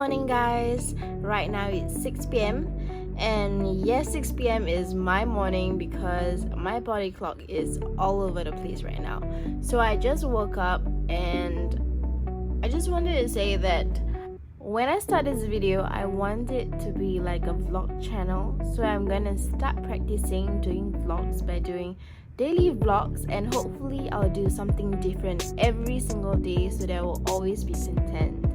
Morning guys, right now it's 6 p.m. and yes, 6 p.m. is my morning because my body clock is all over the place right now. So I just woke up and I just wanted to say that when I start this video, I want it to be like a vlog channel. So I'm gonna start practicing doing vlogs by doing daily vlogs, and hopefully I'll do something different every single day so there will always be content.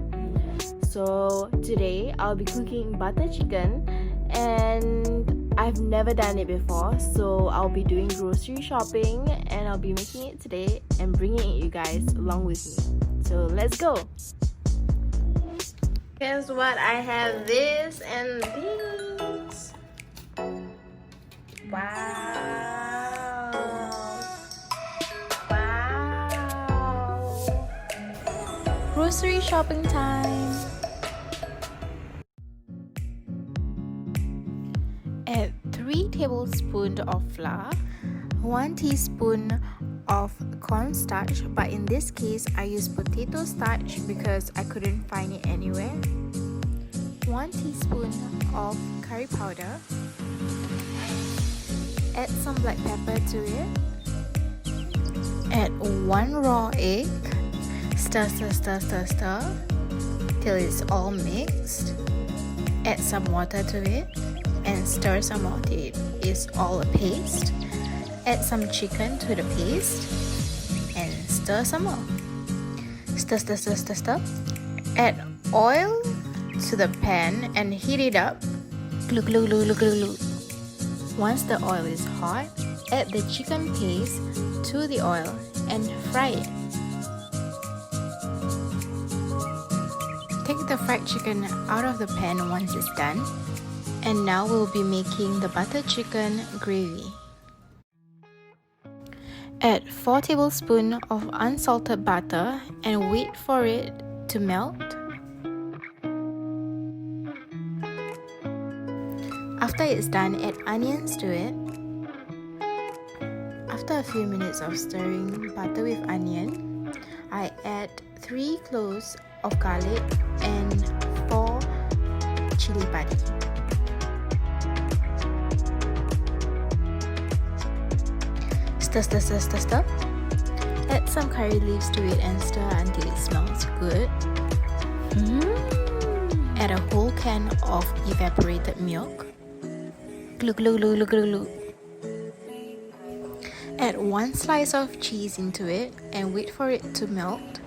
So today I'll be cooking butter chicken and I've never done it before, so I'll be doing grocery shopping and I'll be making it today and bringing you guys along with me. So let's go. Guess what? I have this and this. Wow. Wow. Grocery shopping time. Add 3 tablespoons of flour, 1 teaspoon of cornstarch, but in this case I use potato starch because I couldn't find it anywhere, 1 teaspoon of curry powder, add some black pepper to it, add 1 raw egg, stir till it's all mixed, add some water to it and stir some more till it is all a paste. Add some chicken to the paste and stir some more. Stir. Add oil to the pan and heat it up. Glue. Once the oil is hot, add the chicken paste to the oil and fry it. Take the fried chicken out of the pan once it's done. And now we'll be making the butter chicken gravy. Add 4 tablespoons of unsalted butter and wait for it to melt. After it's done, add onions to it. After a few minutes of stirring butter with onion, I add 3 cloves of garlic and 4 Chilli Padi. Stir. Add some curry leaves to it and stir until it smells good. Add a whole can of evaporated milk. Glue. Add 1 slice of cheese into it and wait for it to melt.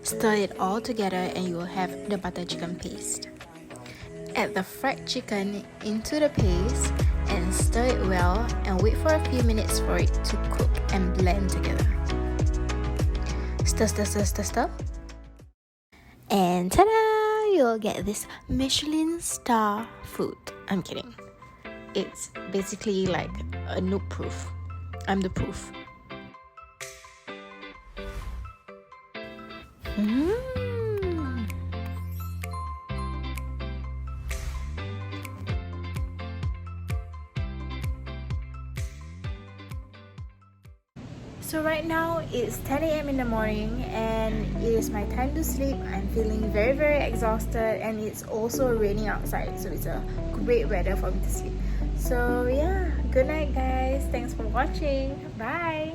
Stir it all together and you will have the butter chicken paste. Add the fried chicken into the paste and stir it well and wait for a few minutes for it to cook and blend together. Stir. And ta-da! You'll get this Michelin star food. I'm kidding. It's basically like a noob proof. I'm the proof. So right now it's 10 a.m. in the morning and it is my time to sleep. I'm feeling very exhausted and it's also raining outside, so it's a great weather for me to sleep. So yeah, good night guys. Thanks for watching. Bye.